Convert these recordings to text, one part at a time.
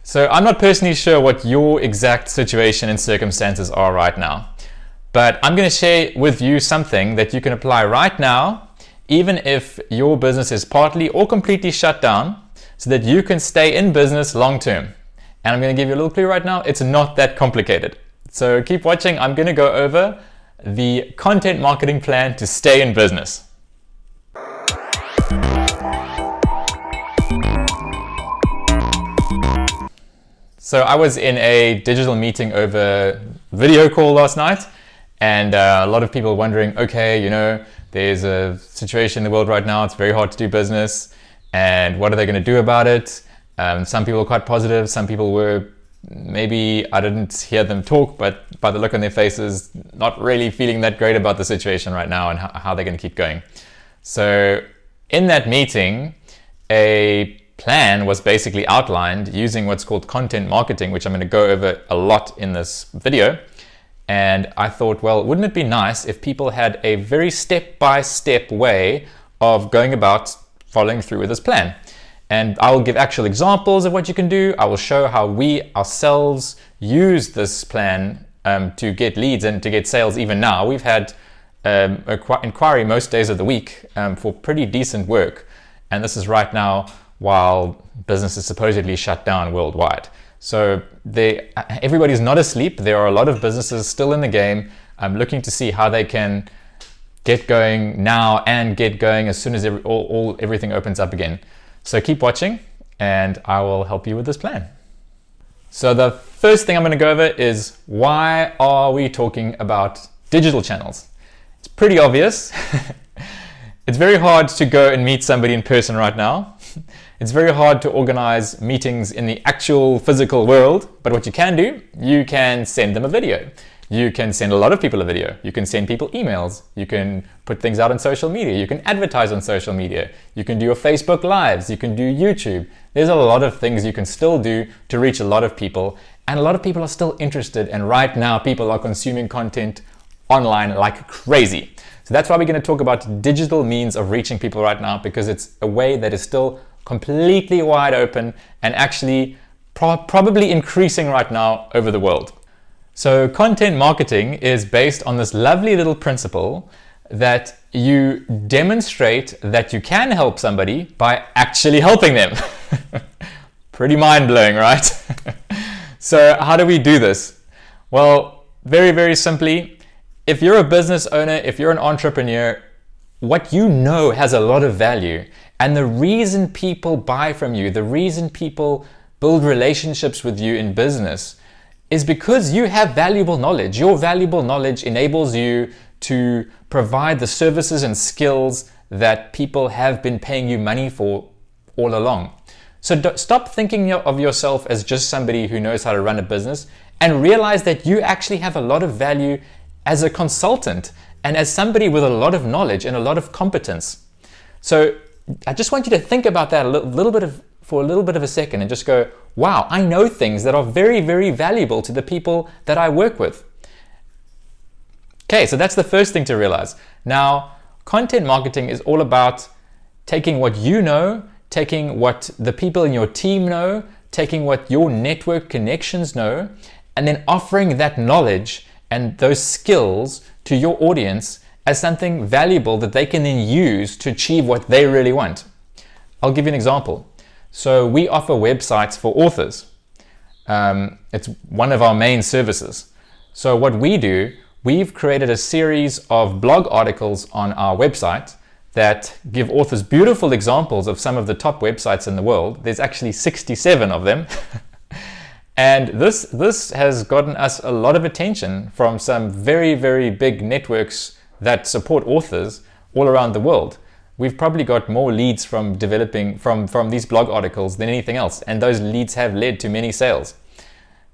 So I'm not personally sure what your exact situation and circumstances are right now, but I'm going to share with you something that you can apply right now, even if your business is partly or completely shut down, so that you can stay in business long term. And I'm going to give you a little clue right now. It's not that complicated. So keep watching. I'm going to go over the content marketing plan to stay in business. So I was in a digital meeting over video call last night, and a lot of people wondering, okay, there's a situation in the world right now, it's very hard to do business, and what are they going to do about it? Some people were quite positive, some people were maybe, I didn't hear them talk, but by the look on their faces, not really feeling that great about the situation right now and how they're going to keep going. So in that meeting, a plan was basically outlined using what's called content marketing, which I'm going to go over a lot in this video. And I thought, well, wouldn't it be nice if people had a very step-by-step way of going about following through with this plan? And I will give actual examples of what you can do. I will show how we ourselves use this plan to get leads and to get sales even now. We've had inquiry most days of the week for pretty decent work. And this is right now while business is supposedly shut down worldwide. So everybody's not asleep. There are a lot of businesses still in the game. I'm looking to see how they can get going now and get going as soon as everything opens up again. So keep watching and I will help you with this plan. So the first thing I'm going to go over is, why are we talking about digital channels? It's pretty obvious. It's very hard to go and meet somebody in person right now. It's very hard to organize meetings in the actual physical world, but what you can do, you can send them a video. You can send a lot of people a video. You can send people emails. You can put things out on social media. You can advertise on social media. You can do your Facebook Lives. You can do YouTube. There's a lot of things you can still do to reach a lot of people, and a lot of people are still interested, and right now people are consuming content online like crazy. So that's why we're going to talk about digital means of reaching people right now, because it's a way that is still completely wide open and actually probably increasing right now over the world. So content marketing is based on this lovely little principle that you demonstrate that you can help somebody by actually helping them. Pretty mind-blowing, right? So how do we do this? Well, very, very simply, if you're a business owner, if you're an entrepreneur, what you know has a lot of value. And the reason people buy from you, the reason people build relationships with you in business is because you have valuable knowledge. Your valuable knowledge enables you to provide the services and skills that people have been paying you money for all along. So stop thinking of yourself as just somebody who knows how to run a business, and realize that you actually have a lot of value as a consultant and as somebody with a lot of knowledge and a lot of competence. So I just want you to think about that for a little bit of a second and just go, wow, I know things that are very, very valuable to the people that I work with. Okay, so that's the first thing to realize. Now, content marketing is all about taking what you know, taking what the people in your team know, taking what your network connections know, and then offering that knowledge and those skills to your audience as something valuable that they can then use to achieve what they really want. I'll give you an example. So we offer websites for authors. It's one of our main services. So what we do, we've created a series of blog articles on our website that give authors beautiful examples of some of the top websites in the world. There's actually 67 of them. And this has gotten us a lot of attention from some very, very big networks that support authors all around the world. We've probably got more leads from developing from these blog articles than anything else, and those leads have led to many sales.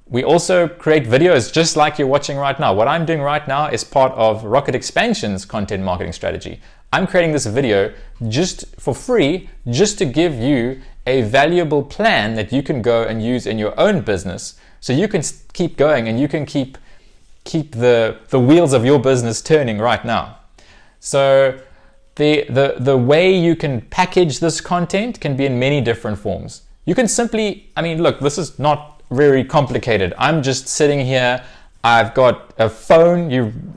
We also create videos just like you're watching right now. What I'm doing right now is part of Rocket Expansion's content marketing strategy. I'm creating this video just for free, just to give you a valuable plan that you can go and use in your own business, so you can keep going and you can keep the wheels of your business turning right now. So the way you can package this content can be in many different forms. You can simply, I mean, look, this is not very complicated. I'm just sitting here. I've got a phone.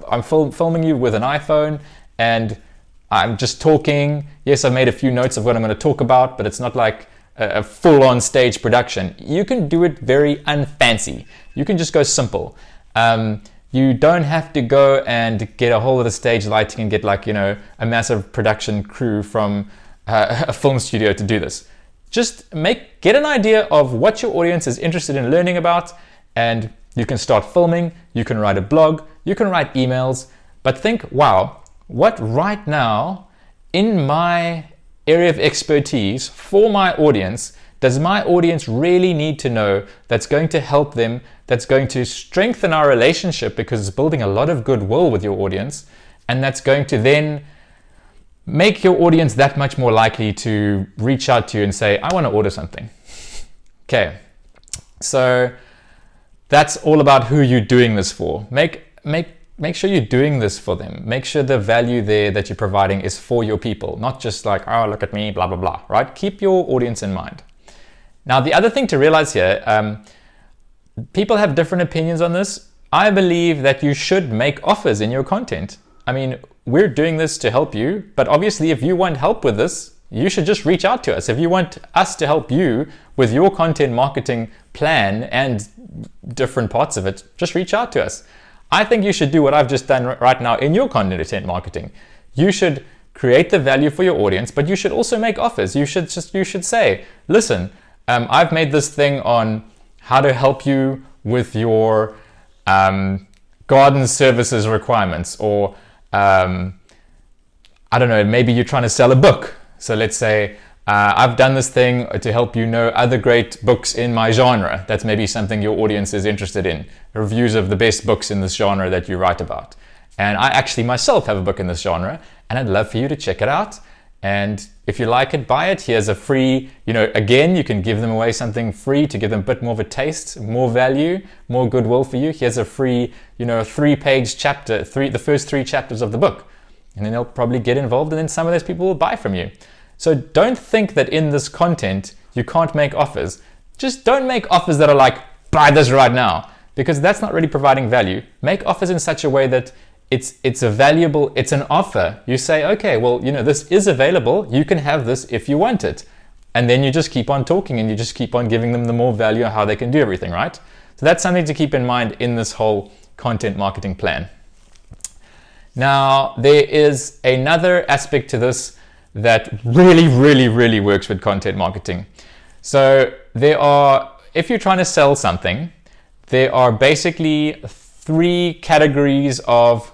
I'm filming you with an iPhone, and I'm just talking. Yes, I've made a few notes of what I'm going to talk about, but it's not like a full-on stage production. You can do it very unfancy. You can just go simple. You don't have to go and get a whole lot of stage lighting and get like, you know, a massive production crew from a film studio to do this. Just get an idea of what your audience is interested in learning about, and you can start filming, you can write a blog, you can write emails, but think, wow, what right now in my area of expertise for my audience does my audience really need to know that's going to help them, that's going to strengthen our relationship because it's building a lot of goodwill with your audience, and that's going to then make your audience that much more likely to reach out to you and say, I want to order something. Okay, so that's all about who you're doing this for. Make sure you're doing this for them. Make sure the value there that you're providing is for your people, not just like, oh, look at me, blah, blah, blah, right? Keep your audience in mind. Now, the other thing to realize here, people have different opinions on this. I believe that you should make offers in your content. I mean, we're doing this to help you, but obviously if you want help with this, you should just reach out to us. If you want us to help you with your content marketing plan and different parts of it, just reach out to us. I think you should do what I've just done right now in your content marketing. You should create the value for your audience, but you should also make offers. You should say, listen, I've made this thing on how to help you with your garden services requirements, or I don't know, maybe you're trying to sell a book. So let's say I've done this thing to help you know other great books in my genre. That's maybe something your audience is interested in. Reviews of the best books in this genre that you write about. And I actually myself have a book in this genre, and I'd love for you to check it out. And if you like it, buy it. Here's a free, again, you can give them away something free to give them a bit more of a taste, more value, more goodwill for you. Here's a free, a 3-page chapter, the first 3 chapters of the book. And then they'll probably get involved, and then some of those people will buy from you. So don't think that in this content, you can't make offers. Just don't make offers that are like, buy this right now, because that's not really providing value. Make offers in such a way that it's an offer. You say, okay, well, this is available. You can have this if you want it. And then you just keep on talking, and you just keep on giving them the more value of how they can do everything, right? So that's something to keep in mind in this whole content marketing plan. Now, there is another aspect to this that really, really, really works with content marketing. So if you're trying to sell something, there are basically 3 categories of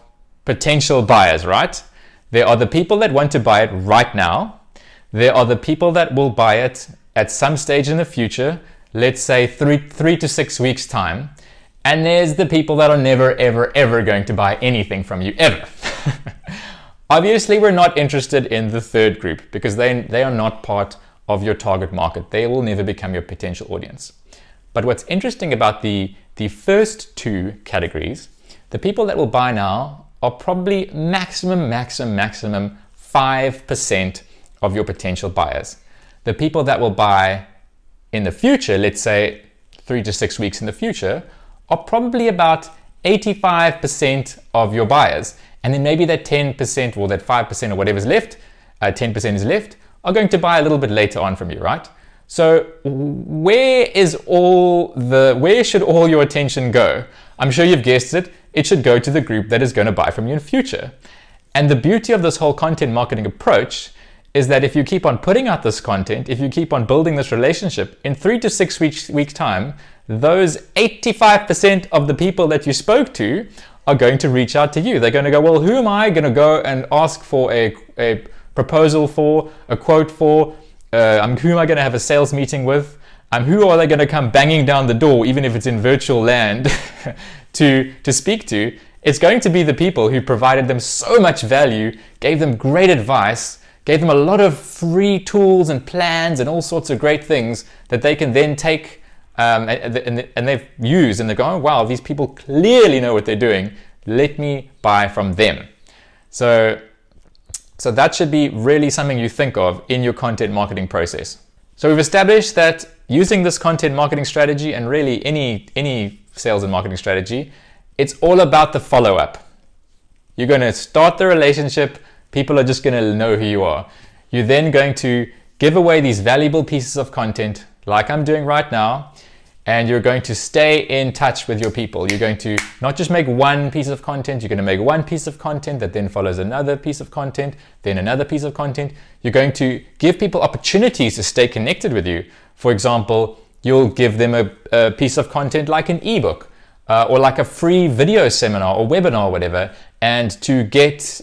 potential buyers, right? There are the people that want to buy it right now. There are the people that will buy it at some stage in the future, let's say 3 to 6 weeks time. And there's the people that are never, ever, ever going to buy anything from you, ever. Obviously, we're not interested in the third group, because they are not part of your target market. They will never become your potential audience. But what's interesting about the first 2 categories, the people that will buy now are probably maximum 5% of your potential buyers. The people that will buy in the future, let's say 3 to 6 weeks in the future, are probably about 85% of your buyers. And then maybe that 10% or that 5% or whatever's left, 10% is left, are going to buy a little bit later on from you, right? So where should all your attention go? I'm sure you've guessed it. It should go to the group that is going to buy from you in the future. And the beauty of this whole content marketing approach is that if you keep on putting out this content, if you keep on building this relationship, in 3 to 6 weeks time, those 85% of the people that you spoke to are going to reach out to you. They're going to go, well, who am I going to go and ask for a proposal for, a quote for? Who am I going to have a sales meeting with? Who are they going to come banging down the door, even if it's in virtual land, to speak to? It's going to be the people who provided them so much value, gave them great advice, gave them a lot of free tools and plans and all sorts of great things that they can then take and they've used, and they go, oh, wow, these people clearly know what they're doing. Let me buy from them. So that should be really something you think of in your content marketing process. So we've established that using this content marketing strategy, and really any sales and marketing strategy, it's all about the follow-up. You're going to start the relationship. People are just going to know who you are. You're then going to give away these valuable pieces of content like I'm doing right now, and you're going to stay in touch with your people. You're going to not just make one piece of content, you're going to make one piece of content that then follows another piece of content, then another piece of content. You're going to give people opportunities to stay connected with you. For example, you'll give them a piece of content like an ebook or like a free video seminar or webinar or whatever, and to get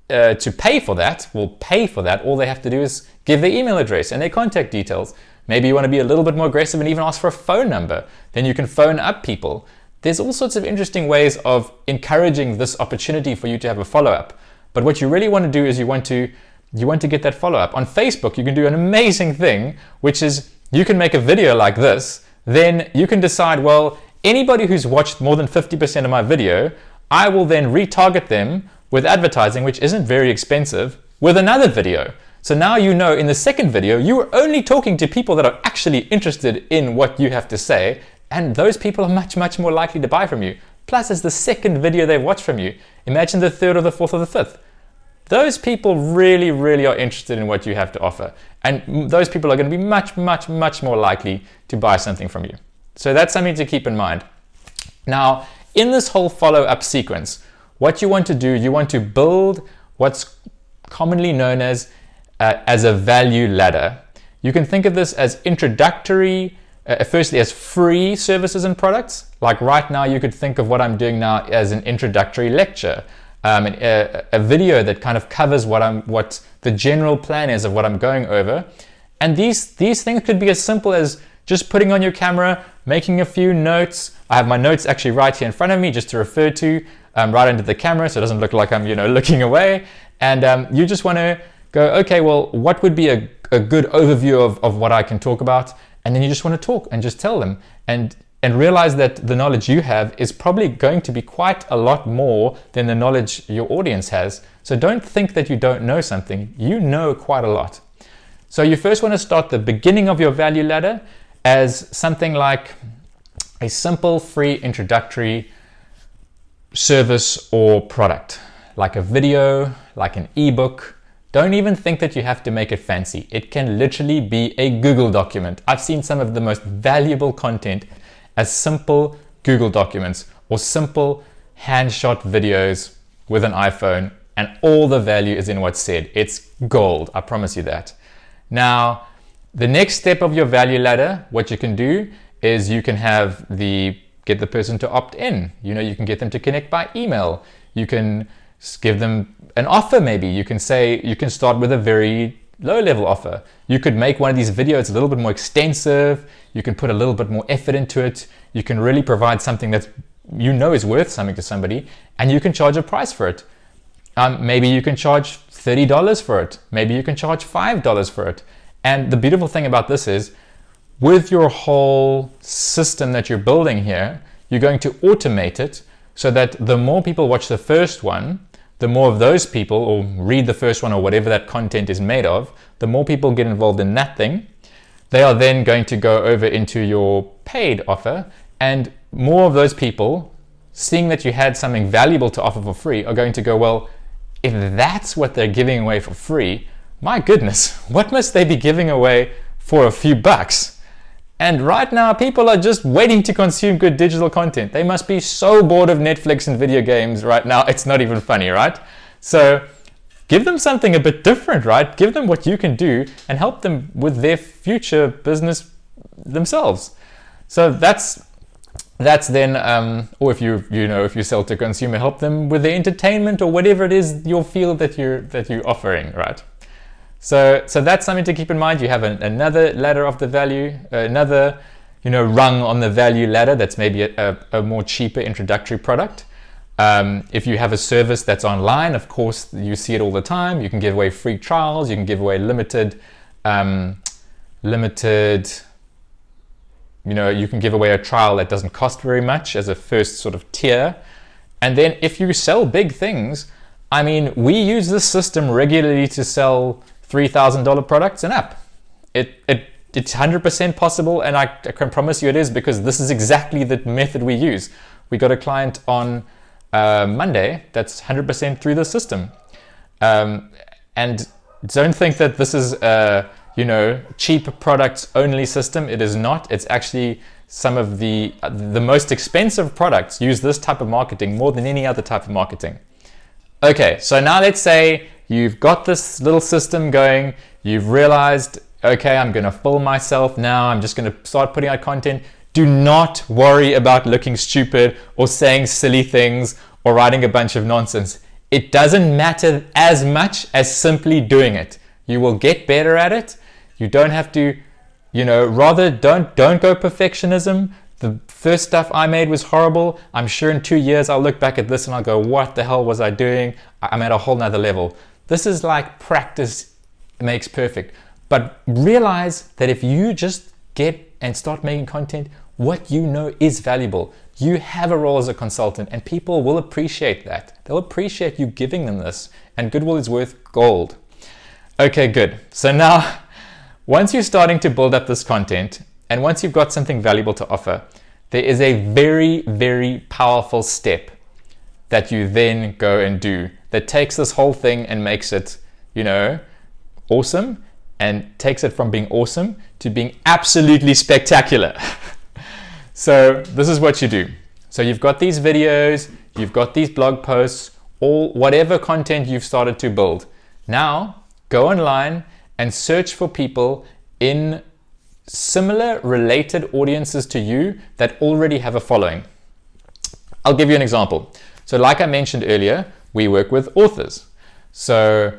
to pay for that, all they have to do is give their email address and their contact details. Maybe you want to be a little bit more aggressive and even ask for a phone number. Then you can phone up people. There's all sorts of interesting ways of encouraging this opportunity for you to have a follow-up. But what you really want to do is you want to get that follow-up. On Facebook, you can do an amazing thing, which is you can make a video like this. Then you can decide, well, anybody who's watched more than 50% of my video, I will then retarget them with advertising, which isn't very expensive, with another video. So now you know in the second video, you are only talking to people that are actually interested in what you have to say, and those people are much, much more likely to buy from you. Plus, it's the second video they've watched from you. Imagine the third or the fourth or the fifth. Those people really, really are interested in what you have to offer. And those people are going to be much, much, much more likely to buy something from you. So that's something to keep in mind. Now, in this whole follow-up sequence, what you want to do, you want to build what's commonly known as a value ladder. You can think of this as introductory, firstly as free services and products. Like right now, you could think of what I'm doing now as an introductory lecture, a video that kind of covers what the general plan is of what I'm going over. And these things could be as simple as just putting on your camera, making a few notes. I have my notes actually right here in front of me just to refer to right into the camera so it doesn't look like I'm looking away. And you just want to go, okay, well, what would be a good overview of what I can talk about? And then you just want to talk and just tell them and realize that the knowledge you have is probably going to be quite a lot more than the knowledge your audience has. So don't think that you don't know something. You know quite a lot. So you first want to start the beginning of your value ladder as something like a simple, free, introductory service or product, like a video, like an ebook. Don't even think that you have to make it fancy. It can literally be a Google document. I've seen some of the most valuable content as simple Google documents or simple hand-shot videos with an iPhone, and all the value is in what's said. It's gold, I promise you that. Now, the next step of your value ladder, what you can do is you can get the person to opt in. You can get them to connect by email. You can give them an offer maybe. You can start with a very low level offer. You could make one of these videos a little bit more extensive. You can put a little bit more effort into it. You can really provide something that is worth something to somebody, and you can charge a price for it. Maybe you can charge $30 for it. Maybe you can charge $5 for it. And the beautiful thing about this is, with your whole system that you're building here, you're going to automate it so that the more people watch the first one, the more of those people, or read the first one or whatever that content is made of, the more people get involved in that thing. They are then going to go over into your paid offer, and more of those people, seeing that you had something valuable to offer for free, are going to go, well, if that's what they're giving away for free, my goodness, what must they be giving away for a few bucks? And right now, people are just waiting to consume good digital content. They must be so bored of Netflix and video games right now. It's not even funny, right? So give them something a bit different, right? Give them what you can do and help them with their future business themselves. So that's then, or if you sell to consumer, help them with their entertainment or whatever it is your field that you're offering, right? So that's something to keep in mind. You have another ladder of the value, another rung on the value ladder that's maybe a more cheaper introductory product. If you have a service that's online, of course, you see it all the time. You can give away free trials. You can give away limited. You can give away a trial that doesn't cost very much as a first sort of tier. And then if you sell big things, I mean, we use this system regularly to sell $3,000 products and up. it's 100% possible, and I can promise you it is, because this is exactly the method we use. We got a client on Monday that's 100% through the system. And don't think that this is a cheap products only system. It is not. It's actually some of the most expensive products use this type of marketing more than any other type of marketing. Okay, so now let's say you've got this little system going. You've realized, okay, I'm going to fill myself now. I'm just going to start putting out content. Do not worry about looking stupid or saying silly things or writing a bunch of nonsense. It doesn't matter as much as simply doing it. You will get better at it. You don't have to, rather don't go perfectionism. The first stuff I made was horrible. I'm sure in 2 years I'll look back at this and I'll go, what the hell was I doing? I'm at a whole nother level. This is like practice makes perfect. But realize that if you just get and start making content, what you know is valuable. You have a role as a consultant, and people will appreciate that. They'll appreciate you giving them this, and goodwill is worth gold. Okay, good. So now, once you're starting to build up this content, and once you've got something valuable to offer, there is a very, very powerful step that you then go and do that takes this whole thing and makes it, awesome, and takes it from being awesome to being absolutely spectacular. So this is what you do. So you've got these videos, you've got these blog posts, or whatever content you've started to build. Now go online and search for people in similar related audiences to you that already have a following. I'll give you an example. So like I mentioned earlier, we work with authors. So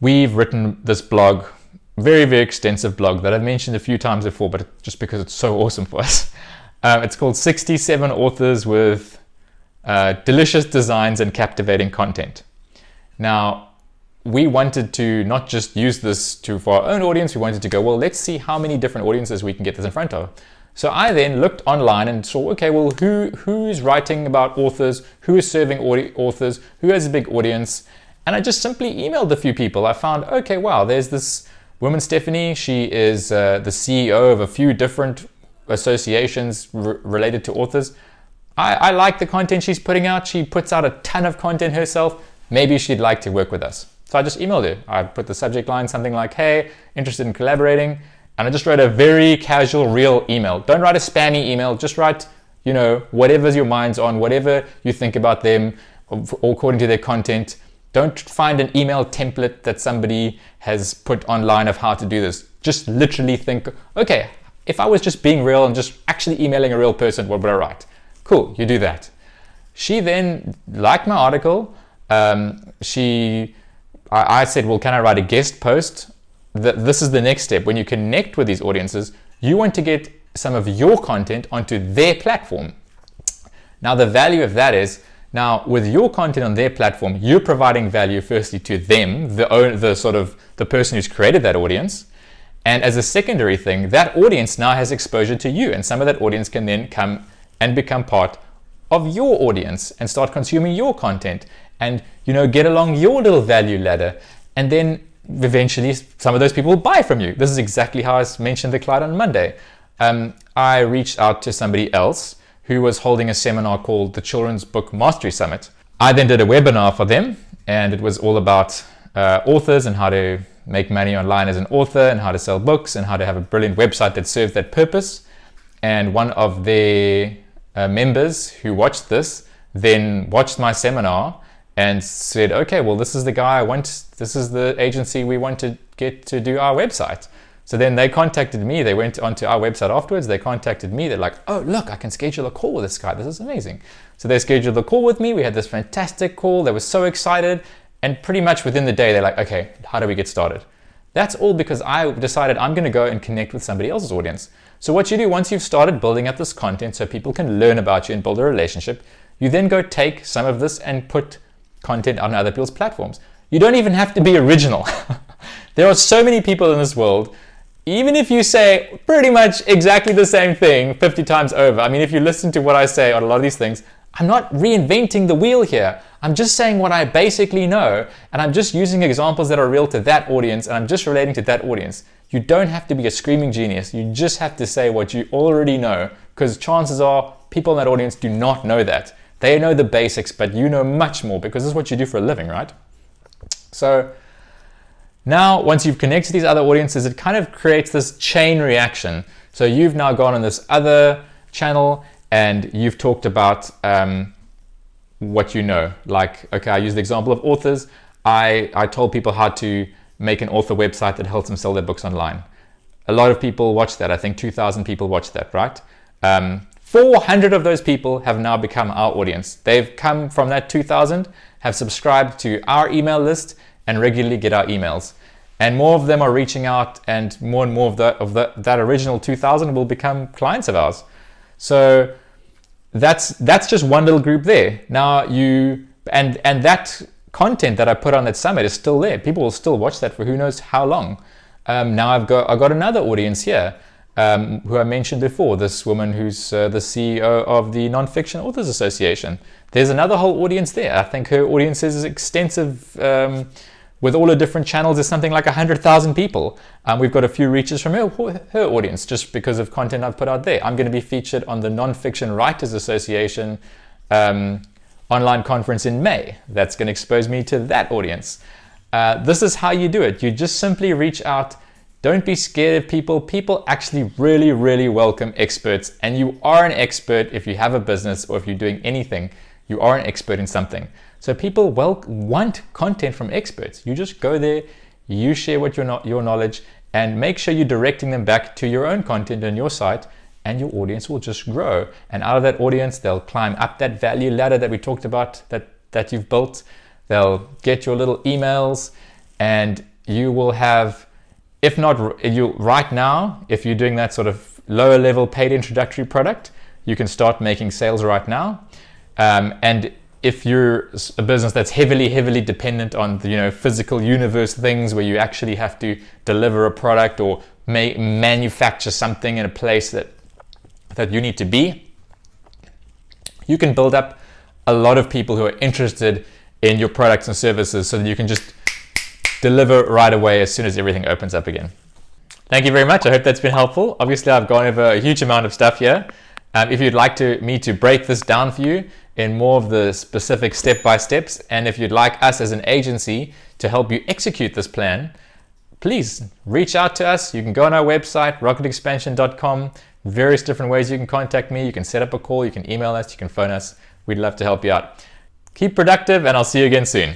we've written this blog, very, very extensive blog that I've mentioned a few times before, but just because it's so awesome for us. It's called 67 Authors with Delicious Designs and Captivating Content. Now, we wanted to not just use this for our own audience, we wanted to go, well, let's see how many different audiences we can get this in front of. So I then looked online and saw, okay, well, who's writing about authors, who is serving authors, who has a big audience, and I just simply emailed a few people. I found, okay, wow, there's this woman, Stephanie. She is the CEO of a few different associations related to authors. I like the content she's putting out. She puts out a ton of content herself. Maybe she'd like to work with us. So I just emailed her. I put the subject line something like, hey, interested in collaborating. And I just wrote a very casual, real email. Don't write a spammy email. Just write, whatever's your mind's on, whatever you think about them according to their content. Don't find an email template that somebody has put online of how to do this. Just literally think, okay, if I was just being real and just actually emailing a real person, what would I write? Cool, you do that. She then liked my article. I said, well, can I write a guest post? This is the next step. When you connect with these audiences, you want to get some of your content onto their platform. Now, the value of that is, now with your content on their platform, you're providing value firstly to them, the person who's created that audience. And as a secondary thing, that audience now has exposure to you, and some of that audience can then come and become part of your audience and start consuming your content and, get along your little value ladder. And then eventually some of those people will buy from you. This is exactly how I mentioned the client on Monday. I reached out to somebody else who was holding a seminar called the Children's Book Mastery Summit. I then did a webinar for them, and it was all about authors and how to make money online as an author and how to sell books and how to have a brilliant website that serves that purpose. And one of their members who watched this then watched my seminar and said, okay, well, this is the guy this is the agency we want to get to do our website. So then they contacted me. They went onto our website afterwards. They contacted me. They're like, oh, look, I can schedule a call with this guy. This is amazing. So they scheduled a call with me. We had this fantastic call. They were so excited. And pretty much within the day, they're like, okay, how do we get started? That's all because I decided I'm going to go and connect with somebody else's audience. So what you do once you've started building up this content so people can learn about you and build a relationship, you then go take some of this and put content on other people's platforms. You don't even have to be original. There are so many people in this world. Even if you say pretty much exactly the same thing 50 times over, I mean, if you listen to what I say on a lot of these things, I'm not reinventing the wheel here. I'm just saying what I basically know, and I'm just using examples that are real to that audience, and I'm just relating to that audience. You don't have to be a screaming genius. You just have to say what you already know, because chances are people in that audience do not know that. They know the basics, but you know much more, because this is what you do for a living, right? So now, once you've connected to these other audiences, it kind of creates this chain reaction. So you've now gone on this other channel and you've talked about what you know. Like, okay, I use the example of authors. I told people how to make an author website that helps them sell their books online. A lot of people watched that. I think 2,000 people watched that, right? 400 of those people have now become our audience. They've come from that 2,000, have subscribed to our email list, and regularly get our emails. And more of them are reaching out, and more of that original 2,000 will become clients of ours. So that's just one little group there. Now and that content that I put on that summit is still there. People will still watch that for who knows how long. Now I've got another audience here, who I mentioned before, this woman who's the CEO of the Nonfiction Authors Association. There's another whole audience there. I think her audience is extensive. With all the different channels, there's something like 100,000 people. We've got a few reaches from her audience just because of content I've put out there. I'm going to be featured on the Nonfiction Writers Association online conference in May. That's going to expose me to that audience. This is how you do it. You just simply reach out. Don't be scared of people. People actually really, really welcome experts. And you are an expert if you have a business or if you're doing anything. You are an expert in something. So people want content from experts. You just go there, you share what your knowledge, and make sure you're directing them back to your own content on your site, and your audience will just grow. And out of that audience, they'll climb up that value ladder that we talked about that you've built. They'll get your little emails, and you will have, if not right now, if you're doing that sort of lower level paid introductory product, you can start making sales right now. And if you're a business that's heavily dependent on the physical universe things where you actually have to deliver a product or manufacture something in a place that you need to be, you can build up a lot of people who are interested in your products and services so that you can just deliver right away as soon as everything opens up again. Thank you very much. I hope that's been helpful. Obviously, I've gone over a huge amount of stuff here. If you'd like me to break this down for you in more of the specific step-by-steps, and if you'd like us as an agency to help you execute this plan, please reach out to us. You can go on our website, rocketexpansion.com, various different ways you can contact me. You can set up a call, you can email us, you can phone us. We'd love to help you out. Keep productive, and I'll see you again soon.